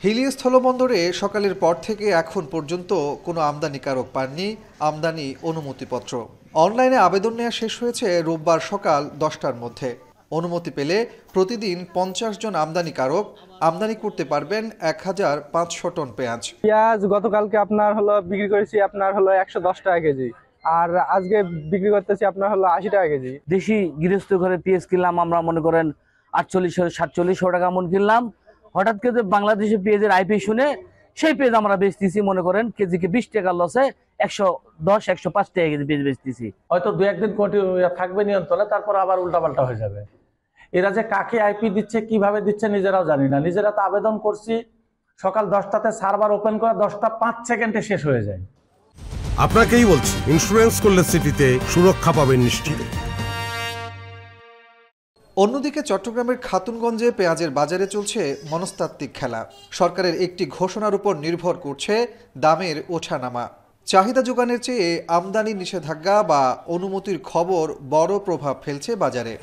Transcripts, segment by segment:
হিলি স্থলবন্দরে সকালের পর থেকে এখন পর্যন্ত কোনো আমদানিকারক পাননি আমদানি অনুমতিপত্র। অনলাইনে আবেদন নেওয়া শেষ হয়েছে রোববার সকাল 10টার মধ্যে। অনুমতি পেলে প্রতিদিন 50 জন আমদানিকারক আমদানি করতে পারবেন 1500 টন পেঁয়াজ। পেঁয়াজ গতকালকে আপনার বিক্রি করেছি আপনার 110 টাকা কেজি, আর আজকে বিক্রি করতেছি আপনার 80 টাকা কেজি। দেশি গৃহস্থ ঘরে পেঁয়াজ কিনলাম আমরা মনে করেন 48-47 টাকা মন কিনলাম। হঠাৎ করে বাংলাদেশে পেঁয়াজের আইপি শুনে সেই পেঁয়াজ আমরা বেচতেছি মনে করেন কেজিকে 20 টাকা লসে 110-105 টাকা কেজি পেঁয়াজ বেচতেছি। হয়তো দু একদিন থাকবে নিয়ন্ত্রণে, তারপর আবার উল্টাপাল্টা হয়ে যাবে। এরা যে কাকে আইপি দিচ্ছে কিভাবে দিচ্ছে নিজেরাও জানি না। নিজেরা তো আবেদন করছি সকাল 10টাতে সার্ভার ওপেন করে 10টা 5 সেকেন্ডে শেষ হয়ে যায়। আপনাকেই বলছি, ইন্স্যুরেন্স করলে সিটিতে সুরক্ষা পাবেন নিশ্চিত। অন্যদিকে চট্টগ্রামের খাতুনগঞ্জে পেঁয়াজের বাজারে চলছে মনস্তাত্ত্বিক খেলা। সরকারের একটি ঘোষণার উপর নির্ভর করছে দামের ওঠানামা। চাহিদা যোগানের চেয়ে আমদানি নিষেধাজ্ঞা বা অনুমতির খবর বড় প্রভাব ফেলছে বাজারে।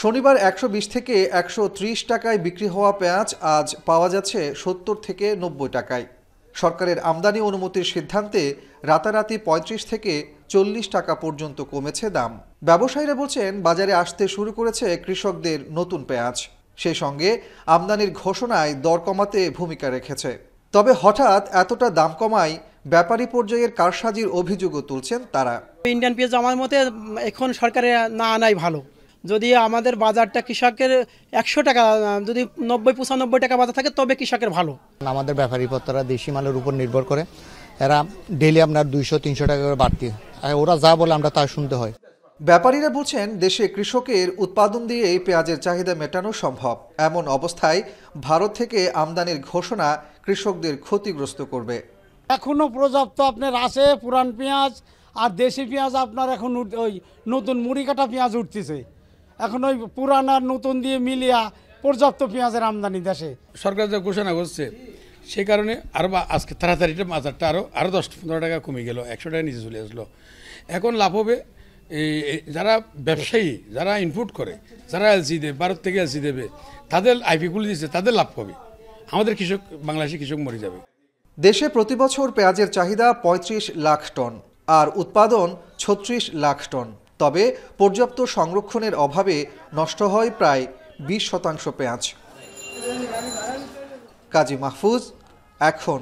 শনিবার 120 থেকে 130 টাকায় বিক্রি হওয়া পেঁয়াজ আজ পাওয়া যাচ্ছে 70 থেকে 90 টাকায়। সরকারের আমদানি অনুমতির সিদ্ধান্তে রাতারাতি 35 থেকে 40 টাকা পর্যন্ত কমেছে দাম। ব্যবসায়ীরা বলছেন বাজারে আসতে শুরু করেছে কৃষকদের নতুন পেঁয়াজ। সেই সঙ্গে আমদানির ঘোষণায় দর কমাতে ভূমিকা রেখেছে। তবে হঠাৎ এতটা দাম কমায় ব্যাপারী পর্যায়ের কারসাজির অভিযোগও তুলছেন তারা। ইন্ডিয়ান পেঁয়াজ আমার মতে এখন সরকারের না আনাই ভালো। যদি আমাদের বাজারটা কৃষকের 100 টাকা, যদি 90-95 টাকা বাজার থাকে তবে কৃষকের ভালো। আমাদের ব্যাপারী পত্ররা দেশি মালের উপর নির্ভর করে, এরা ডেইলি আপনার 200-300 টাকা করে বাড়তি, ওরা যা বলে আমরা তা শুনতে হয়। ব্যাপারীরা বলছেন দেশে কৃষকের উৎপাদন দিয়ে এই পেঁয়াজের চাহিদা মেটানো সম্ভব। এমন অবস্থায় ভারত থেকে আমদানির ঘোষণা কৃষকদের ক্ষতিগ্রস্ত করবে। এখনো পর্যাপ্ত আপনার আছে পুরান পেঁয়াজ, আর দেশি পেঁয়াজ আপনার এখন ওই নতুন মুড়ি কাটা পেঁয়াজ উঠতেছে। এখন ওই পুরান আর নতুন দিয়ে মিলিয়া পর্যাপ্ত পেঁয়াজের আমদানি দেশে। সরকার যে ঘোষণা করছে সেই কারণে আরও আজকে তাড়াতাড়ি বাজারটা আরও 10-15 টাকা কমে গেল, 100 টাকা নিচে চলে আসলো। এখন লাভ হবে যারা ব্যবসায়ী, যারা ইনপুট করে, যারা এলসি দেবে, ভারত থেকে এলসি দেবে, তাদের আইপি খুলে দিচ্ছে, তাদের লাভ হবে। আমাদের কৃষক, বাংলাদেশি কৃষক মরে যাবে। দেশে প্রতি বছর পেঁয়াজের চাহিদা 35 লাখ টন আর উৎপাদন 36 লাখ টন। তবে পর্যাপ্ত সংরক্ষণের অভাবে নষ্ট হয় প্রায় 20% পেঁয়াজ। কাজী মাহফুজ, এখন।